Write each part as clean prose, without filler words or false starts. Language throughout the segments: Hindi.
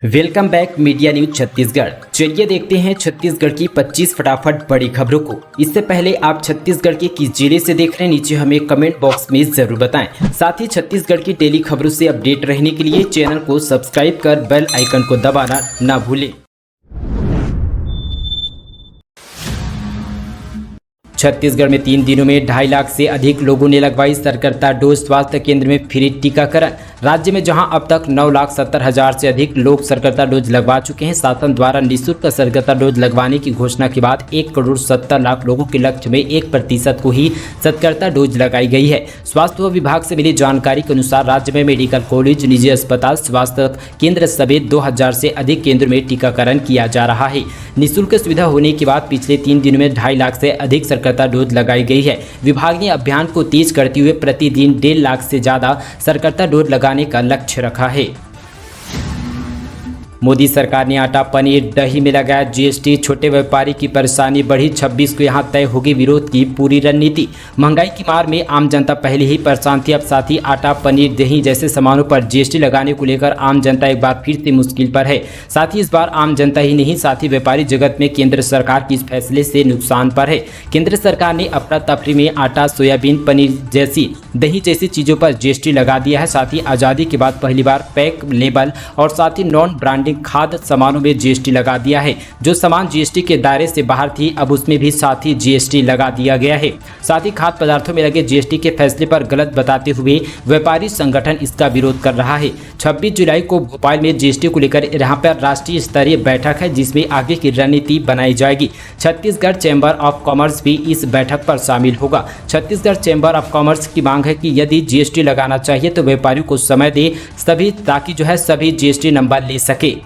Welcome back media news Chhattisgarh. चलिए देखते हैं छत्तीसगढ़ की 25 फटाफट बड़ी खबरों को। इससे पहले आप छत्तीसगढ़ के किस जिले से देख रहे हैं, नीचे हमें कमेंट बॉक्स में जरूर बताएं। साथ ही छत्तीसगढ़ की डेली खबरों से अपडेट रहने के लिए चैनल को सब्सक्राइब कर बेल आइकन को दबाना ना भूलें। छत्तीसगढ़ में 3 दिनों में 2.5 लाख से अधिक लोगों ने लगवाई सरकर्ता डोज। स्वास्थ्य केंद्र में फ्री टीकाकरण। राज्य में जहां अब तक 9,70,000 से अधिक लोग सरकर्ता डोज लगवा चुके हैं। शासन द्वारा निःशुल्क सरकर्ता डोज लगवाने की घोषणा के बाद 1,70,00,000 लोगों के लक्ष्य में 1% को ही सरकर्ता डोज लगाई गई है। स्वास्थ्य विभाग से मिली जानकारी के अनुसार राज्य में मेडिकल कॉलेज, निजी अस्पताल, स्वास्थ्य केंद्र समेत 2,000 से अधिक केंद्र में टीकाकरण किया जा रहा है। निःशुल्क सुविधा होने के बाद पिछले 3 दिनों में 2.5 लाख से अधिक सरकर्ता डोज लगाई गई है। विभाग ने अभियान को तेज करते हुए प्रतिदिन 1.5 लाख से ज्यादा सरकर्ता डोज लगाने का लक्ष्य रखा है। मोदी सरकार ने आटा, पनीर, दही में लगाया जीएसटी। छोटे व्यापारी की परेशानी बढ़ी। 26 को यहां तय होगी विरोध की पूरी रणनीति। महंगाई की मार में आम जनता पहले ही परेशान थी। अब साथ ही आटा, पनीर, दही जैसे सामानों पर जीएसटी लगाने को लेकर आम जनता एक बार फिर से मुश्किल पर है। साथ ही इस बार आम जनता ही नहीं, साथ ही व्यापारी जगत में केंद्र सरकार के इस फैसले से नुकसान पर है। केंद्र सरकार ने अफरा तफरी में आटा, सोयाबीन, पनीर जैसी, दही जैसी चीजों पर जीएसटी लगा दिया है। साथ ही आजादी के बाद पहली बार पैक, लेबल और साथ ही नॉन ब्रांडिंग खाद्य सामानों में जीएसटी लगा दिया है। जो सामान जीएसटी के दायरे से बाहर थी, अब उसमें भी साथ ही जीएसटी लगा दिया गया है। साथ ही खाद्य पदार्थों में लगे जीएसटी के फैसले पर गलत बताते हुए व्यापारी संगठन इसका विरोध कर रहा है। 26 जुलाई को भोपाल में जीएसटी को लेकर यहां पर राष्ट्रीय स्तरीय बैठक है, जिसमें आगे की रणनीति बनाई जाएगी। छत्तीसगढ़ चैम्बर ऑफ कॉमर्स भी इस बैठक पर शामिल होगा। छत्तीसगढ़ चैम्बर ऑफ कॉमर्स की मांग है कि यदि जीएसटी लगाना चाहिए तो व्यापारियों को समय दे ताकि सभी जीएसटी नंबर ले सके।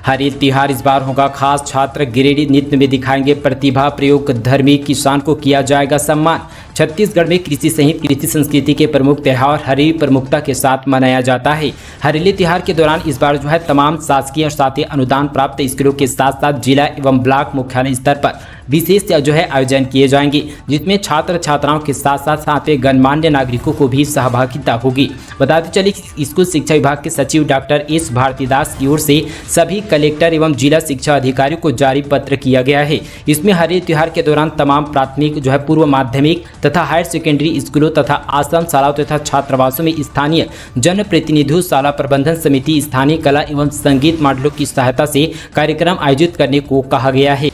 हरित त्योहार इस बार होगा खास। छात्र गिरिडीह नृत्य में दिखाएंगे प्रतिभा। प्रयोग धर्मी किसान को किया जाएगा सम्मान। छत्तीसगढ़ में कृषि सहित कृषि संस्कृति के प्रमुख त्यौहार हरी प्रमुखता के साथ मनाया जाता है। हरेली त्योहार के दौरान इस बार तमाम शासकीय और साथ ही अनुदान प्राप्त स्कूलों के साथ साथ जिला एवं ब्लॉक मुख्यालय स्तर पर विशेष आयोजन किए जाएंगे, जिसमें छात्र छात्राओं के साथ साथ गणमान्य नागरिकों को भी सहभागिता होगी। बताते चले कि स्कूल शिक्षा विभाग के सचिव डॉक्टर एस भारतीदास की ओर से सभी कलेक्टर एवं जिला शिक्षा अधिकारियों को जारी पत्र किया गया है। इसमें हरेली त्योहार के दौरान तमाम प्राथमिक पूर्व माध्यमिक तथा हायर सेकेंडरी स्कूलों तथा आश्रम शालाओं तथा छात्रावासों में स्थानीय जनप्रतिनिधियों, शाला प्रबंधन समिति, स्थानीय कला एवं संगीत मॉडलों की सहायता से कार्यक्रम आयोजित करने को कहा गया है।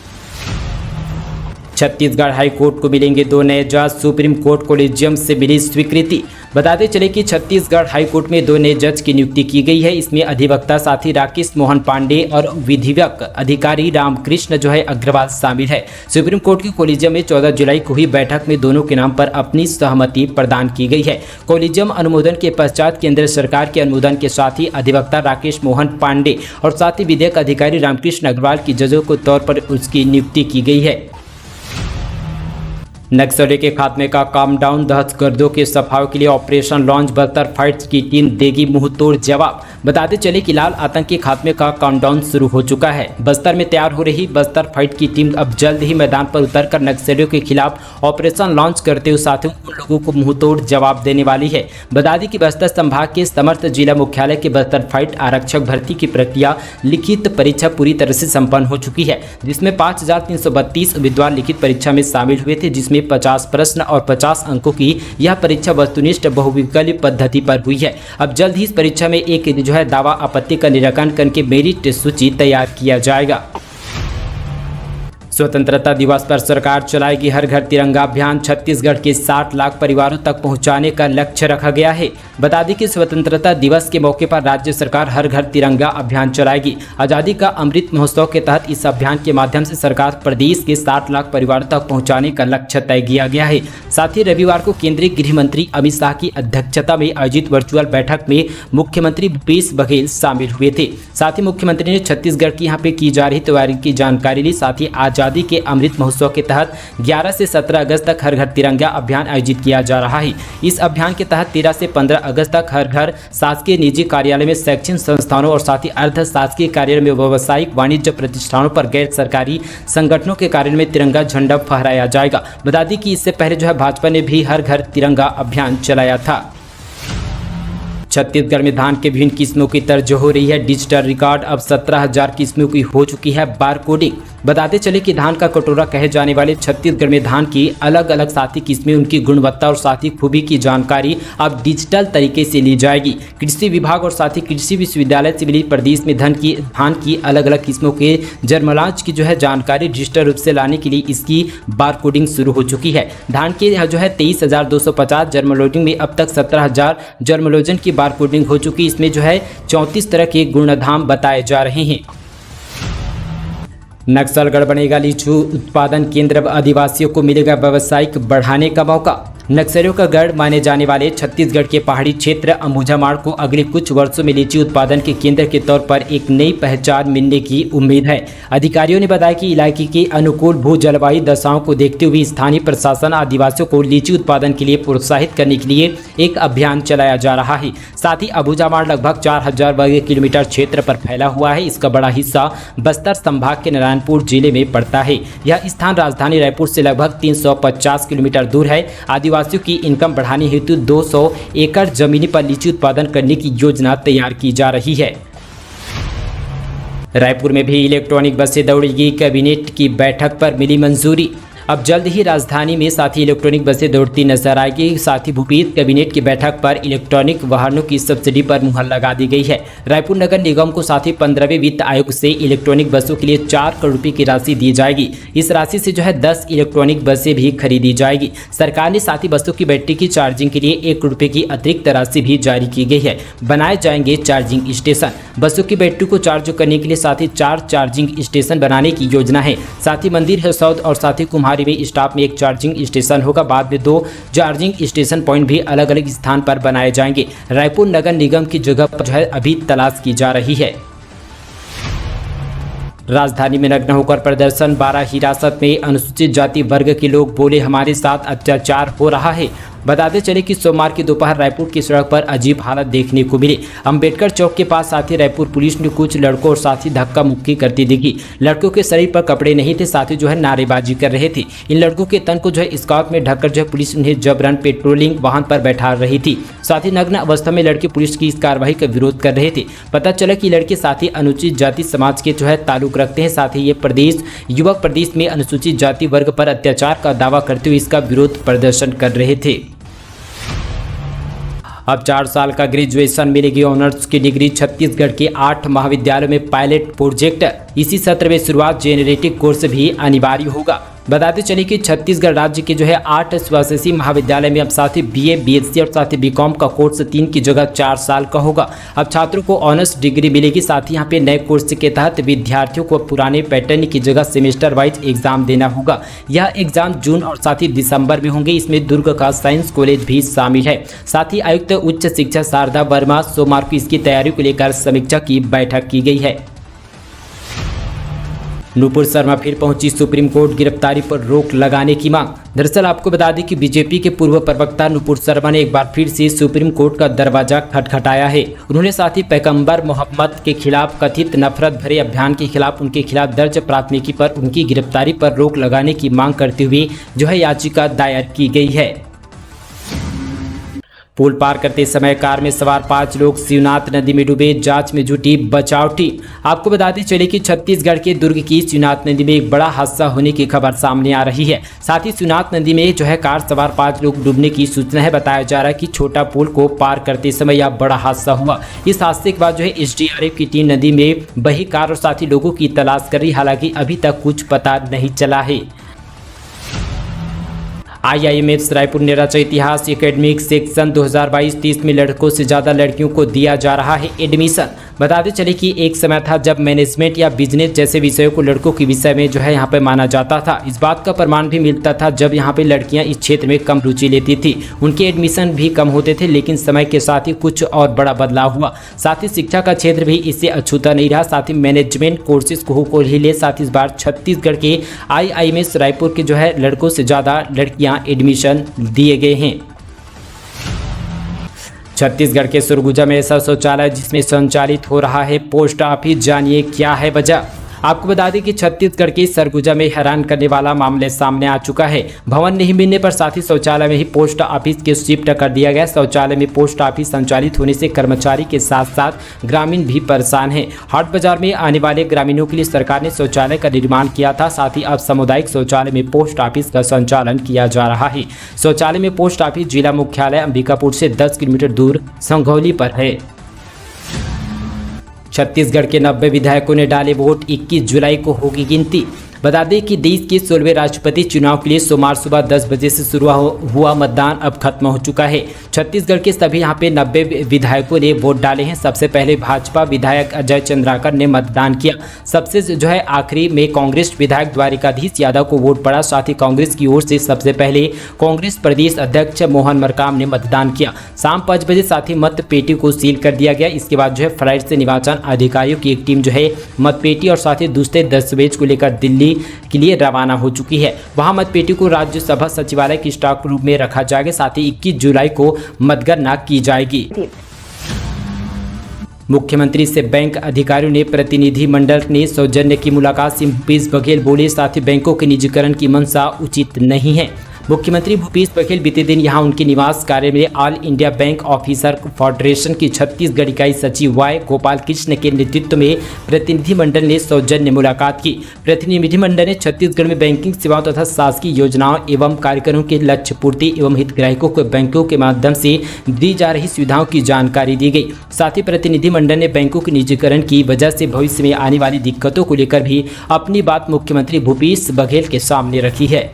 छत्तीसगढ़ हाई कोर्ट को मिलेंगे 2 नए जज। सुप्रीम कोर्ट कोलेजियम से मिली स्वीकृति। बताते चले कि छत्तीसगढ़ हाई कोर्ट में 2 नए जज की नियुक्ति की गई है। इसमें अधिवक्ता साथी राकेश मोहन पांडे और विधिवक अधिकारी रामकृष्ण अग्रवाल शामिल है। सुप्रीम कोर्ट के कोलेजियम में 14 जुलाई को हुई बैठक में दोनों के नाम पर अपनी सहमति प्रदान की गई है। कोलेजियम अनुमोदन के पश्चात केंद्र सरकार के अनुमोदन के साथ ही अधिवक्ता राकेश मोहन पांडे और साथ ही विधिक अधिकारी रामकृष्ण अग्रवाल की जजों के तौर पर उसकी नियुक्ति की गई है। नक्सली के खात्मे का काम डाउन। दहशतगर्दों के सफाई के लिए ऑपरेशन लॉन्च। बस्तर फाइट्स की टीम देगी मुंहतोड़ जवाब। बताते चले कि लाल आतंक के खात्मे का काउंटडाउन शुरू हो चुका है। बस्तर में तैयार हो रही बस्तर फाइट की टीम अब जल्द ही मैदान पर उतरकर नक्सलियों के खिलाफ ऑपरेशन लॉन्च करते हुए साथियों उन लोगों को मुंहतोड़ जवाब देने वाली है। बता दें कि बस्तर संभाग के समर्थ जिला मुख्यालय के बस्तर फाइट आरक्षक भर्ती की प्रक्रिया लिखित परीक्षा पूरी तरह से संपन्न हो चुकी है, जिसमें 5,332 उम्मीदवार लिखित परीक्षा में शामिल हुए थे, जिसमें 50 प्रश्न और 50 अंकों की यह परीक्षा वस्तुनिष्ठ बहुविकल्प पद्धति पर हुई है। अब जल्द ही इस परीक्षा में एक दावा आपत्ति का निराकरण करके मेरिट सूची तैयार किया जाएगा। स्वतंत्रता दिवस पर सरकार चलाएगी हर घर तिरंगा अभियान। छत्तीसगढ़ के 60 लाख परिवारों तक पहुंचाने का लक्ष्य रखा गया है। बता दें कि स्वतंत्रता दिवस के मौके पर राज्य सरकार हर घर तिरंगा अभियान चलाएगी। आज़ादी का अमृत महोत्सव के तहत इस अभियान के माध्यम से सरकार प्रदेश के 60 लाख परिवारों तक पहुंचाने का लक्ष्य तय किया गया है। साथ ही रविवार को केंद्रीय गृह मंत्री अमित शाह की अध्यक्षता में आयोजित वर्चुअल बैठक में मुख्यमंत्री भूपेश बघेल शामिल हुए थे। साथ ही मुख्यमंत्री ने छत्तीसगढ़ की यहाँ पे की जा रही तैयारी की जानकारी ली। साथ ही आजादी के अमृत महोत्सव के तहत 11 से 17 अगस्त तक हर घर तिरंगा अभियान आयोजित किया जा रहा है। इस अभियान के तहत 13 से 15 अगस्त तक हर घर शासकीय, निजी कार्यालय में, शैक्षणिक संस्थानों और साथ ही अर्ध शासकीय कार्यालय में, व्यावसायिक वाणिज्य प्रतिष्ठानों पर, गैर सरकारी संगठनों के कार्यालय में तिरंगा झंडा फहराया जाएगा। बता दें कि इससे पहले भाजपा ने भी हर घर तिरंगा अभियान चलाया था। छत्तीसगढ़ में धान के विभिन्न किस्मों की तर्ज हो रही है डिजिटल रिकॉर्ड। अब 17,000 किस्मों की हो चुकी है बार कोडिंग। बताते चले कि धान का कटोरा कहे जाने वाले छत्तीसगढ़ में धान की अलग अलग साथी किस्में, उनकी गुणवत्ता और साथी खूबी की जानकारी अब डिजिटल तरीके से ली जाएगी। कृषि विभाग और साथ ही कृषि विश्वविद्यालय से मिली प्रदेश में धान की अलग अलग किस्मों के जर्मलाज की जानकारी डिजिटल रूप से लाने के लिए इसकी बार कोडिंग शुरू हो चुकी है। धान के 23,250 जर्मलोडिंग में अब तक 17,000 जर्मलोजन की बार कोडिंग हो चुकी। इसमें 34 तरह के गुणधाम बताए जा रहे हैं। नक्सलगढ़ बनेगा लीचू उत्पादन केंद्र, अब आदिवासियों को मिलेगा व्यावसायिक बढ़ाने का मौका। नक्सलियों का गढ़ माने जाने वाले छत्तीसगढ़ के पहाड़ी क्षेत्र अंबुजामाड़ को अगले कुछ वर्षों में लीची उत्पादन के केंद्र के तौर पर एक नई पहचान मिलने की उम्मीद है। अधिकारियों ने बताया कि इलाके की अनुकूल भू जलवायु दशाओं को देखते हुए स्थानीय प्रशासन आदिवासियों को लीची उत्पादन के लिए प्रोत्साहित करने के लिए एक अभियान चलाया जा रहा है। साथ ही अंबुजामाड़ लगभग 4,000 वर्ग किलोमीटर क्षेत्र पर फैला हुआ है। इसका बड़ा हिस्सा बस्तर संभाग के नारायणपुर जिले में पड़ता है। यह स्थान राजधानी रायपुर से लगभग 350 किलोमीटर दूर है। आदिवासियों की इनकम बढ़ाने हेतु 200 एकड़ जमीन पर लीची उत्पादन करने की योजना तैयार की जा रही है। रायपुर में भी इलेक्ट्रॉनिक बसें दौड़ेगी, कैबिनेट की बैठक पर मिली मंजूरी। अब जल्द ही राजधानी में साथ ही इलेक्ट्रॉनिक बसें दौड़ती नजर आएगी। साथ ही भूपेश कैबिनेट की बैठक पर इलेक्ट्रॉनिक वाहनों की सब्सिडी पर मुहर लगा दी गई है। रायपुर नगर निगम को साथ ही 15वें वित्त आयोग से इलेक्ट्रॉनिक बसों के लिए 4 करोड़ रुपए की राशि दी जाएगी। इस राशि से 10 इलेक्ट्रॉनिक बसें भी खरीदी जाएगी। सरकार ने साथ ही बसों की बैटरी की चार्जिंग के लिए 1 करोड़ रुपए की अतिरिक्त राशि भी जारी की गई है। बनाए जाएंगे चार्जिंग स्टेशन। बसों की बैटरी को चार्ज करने के लिए साथ ही 4 चार्जिंग स्टेशन बनाने की योजना है। साथ ही मंदिर हसौद और साथ ही कुम्हारी में स्टाफ में एक चार्जिंग स्टेशन होगा। बाद में 2 चार्जिंग स्टेशन पॉइंट भी अलग अलग स्थान पर बनाए जाएंगे। रायपुर नगर निगम की जगह पर अभी तलाश की जा रही है। राजधानी में नग्न होकर प्रदर्शन, 12 हिरासत में। अनुसूचित जाति वर्ग के लोग बोले हमारे साथ अत्याचार हो रहा है। बताते चले कि सोमवार की दोपहर रायपुर की सड़क पर अजीब हालत देखने को मिली। अंबेडकर चौक के पास साथ ही रायपुर पुलिस ने कुछ लड़कों और साथ ही धक्का मुक्की करती दिखी। लड़कों के शरीर पर कपड़े नहीं थे, साथ ही नारेबाजी कर रहे थे। इन लड़कों के तन को स्कार्फ में ढककर पुलिस उन्हें जबरन पेट्रोलिंग वाहन पर बैठा रही थी। साथ ही नग्न अवस्था में लड़के पुलिस की इस कार्रवाई का विरोध कर रहे थे। पता चला कि लड़के साथ ही अनुसूचित जाति समाज के ताल्लुक रखते हैं। साथ ही ये प्रदेश युवक प्रदेश में अनुसूचित जाति वर्ग पर अत्याचार का दावा करते हुए इसका विरोध प्रदर्शन कर रहे थे। अब 4 साल का ग्रेजुएशन मिलेगी ऑनर्स की डिग्री। छत्तीसगढ़ के 8 महाविद्यालयों में पायलट प्रोजेक्ट। इसी सत्र में शुरुआत जेनरेटिव कोर्स भी अनिवार्य होगा। बताते चले कि छत्तीसगढ़ राज्य के 8 स्वास्थ्य महाविद्यालय में अब साथ ही BA, BSc और साथ ही BCom का कोर्स 3 की जगह 4 साल का होगा। अब छात्रों को ऑनर्स डिग्री मिलेगी। साथ ही यहाँ पे नए कोर्स के तहत विद्यार्थियों को पुराने पैटर्न की जगह सेमेस्टर वाइज एग्जाम देना होगा। यह एग्जाम जून और साथ ही दिसंबर में होंगे। इसमें दुर्ग का साइंस कॉलेज भी शामिल है। साथ ही आयुक्त उच्च शिक्षा शारदा वर्मा सोमवार को इसकी तैयारी को लेकर समीक्षा की बैठक की गई है। नुपुर शर्मा फिर पहुंची सुप्रीम कोर्ट, गिरफ्तारी पर रोक लगाने की मांग। दरअसल आपको बता दें कि बीजेपी के पूर्व प्रवक्ता नुपुर शर्मा ने एक बार फिर से सुप्रीम कोर्ट का दरवाजा खटखटाया है। उन्होंने साथ ही पैगंबर मोहम्मद के खिलाफ कथित नफरत भरे अभियान के खिलाफ उनके खिलाफ दर्ज प्राथमिकी पर उनकी गिरफ्तारी पर रोक लगाने की मांग करते हुए याचिका दायर की गई है। पुल पार करते समय कार में सवार 5 लोग शिवनाथ नदी में डूबे, जांच में जुटी बचाव टीम। आपको बताते चले कि छत्तीसगढ़ के दुर्ग की शिवनाथ नदी में एक बड़ा हादसा होने की खबर सामने आ रही है। साथ ही शिवनाथ नदी में कार सवार 5 लोग डूबने की सूचना है। बताया जा रहा है कि छोटा पुल को पार करते समय यह बड़ा हादसा हुआ। इस हादसे के बाद SDRF की टीम नदी में बही कार और साथ ही लोगों की तलाश कर रही। हालांकि अभी तक कुछ पता नहीं चला है। IIMS रायपुर ने रचा इतिहास। एकेडमिक सेक्शन 2022-23 में लड़कों से ज़्यादा लड़कियों को दिया जा रहा है एडमिशन। बताते चले कि एक समय था जब मैनेजमेंट या बिजनेस जैसे विषयों को लड़कों के विषय में यहाँ पे माना जाता था। इस बात का प्रमाण भी मिलता था जब यहाँ पे लड़कियाँ इस क्षेत्र में कम रुचि लेती थी, उनके एडमिशन भी कम होते थे। लेकिन समय के साथ ही कुछ और बड़ा बदलाव हुआ। साथ ही शिक्षा का क्षेत्र भी इससे अछूता नहीं रहा। साथ ही मैनेजमेंट कोर्सेज को ही ले साथ ही इस बार छत्तीसगढ़ के IIMS रायपुर के लड़कों से ज़्यादा लड़कियाँ एडमिशन दिए गए हैं। छत्तीसगढ़ के सुरगुजा में ऐसा शौचालय जिसमें संचालित हो रहा है पोस्ट ऑफिस, जानिए क्या है वजह। आपको बता दें कि छत्तीसगढ़ के सरगुजा में हैरान करने वाला मामले सामने आ चुका है। भवन नहीं मिलने पर साथ ही शौचालय में ही पोस्ट ऑफिस के शिफ्ट कर दिया गया। शौचालय में पोस्ट ऑफिस संचालित होने से कर्मचारी के साथ साथ ग्रामीण भी परेशान हैं। हाट बाजार में आने वाले ग्रामीणों के लिए सरकार ने शौचालय का निर्माण किया था। साथ ही अब सामुदायिक शौचालय में पोस्ट ऑफिस का संचालन किया जा रहा है। शौचालय में पोस्ट ऑफिस जिला मुख्यालय अंबिकापुर से 10 किलोमीटर दूर संघौली पर है। छत्तीसगढ़ के 90 विधायकों ने डाले वोट, 21 जुलाई को होगी गिनती। बता दें कि देश के 16वें राष्ट्रपति चुनाव के लिए सोमवार सुबह 10 बजे से शुरू हुआ मतदान अब खत्म हो चुका है। छत्तीसगढ़ के सभी यहां पे 90 विधायकों ने वोट डाले हैं। सबसे पहले भाजपा विधायक अजय चंद्राकर ने मतदान किया। सबसे आखिरी में कांग्रेस विधायक द्वारिकाधीश यादव को वोट पड़ा। साथ ही कांग्रेस की ओर से सबसे पहले कांग्रेस प्रदेश अध्यक्ष मोहन मरकाम ने मतदान किया। शाम 5 बजे साथ ही मत पेटी को सील कर दिया गया। इसके बाद फ्लाइट से निर्वाचन अधिकारियों की एक टीम मतपेटी और साथ ही दूसरे दस्तावेज को लेकर दिल्ली के लिए रवाना हो चुकी है। वहां मतपेटी को राज्यसभा सचिवालय के स्टॉक रूम में रखा जाएगा। साथ ही 21 जुलाई को मतगणना की जाएगी। मुख्यमंत्री से बैंक अधिकारियों ने प्रतिनिधिमंडल ने सौजन्य की मुलाकात से भूपेश बघेल बोले, साथ ही बैंकों के निजीकरण की मंशा उचित नहीं है। मुख्यमंत्री भूपेश बघेल बीते दिन यहां उनके निवास कार्य में all India bank officer federation की छत्तीसगढ़ इकाई सचिव वाई गोपाल कृष्ण के नेतृत्व में प्रतिनिधिमंडल ने सौजन्य मुलाकात की। प्रतिनिधिमंडल ने छत्तीसगढ़ में बैंकिंग सेवाओं तथा शासकीय योजनाओं एवं कार्यक्रमों के लक्ष्य पूर्ति एवं हितग्राहियों को बैंकों के माध्यम से दी जा रही सुविधाओं की जानकारी दी गई। साथ ही प्रतिनिधिमंडल ने बैंकों के निजीकरण की वजह से भविष्य में आने वाली दिक्कतों को लेकर भी अपनी बात मुख्यमंत्री भूपेश बघेल के सामने रखी है।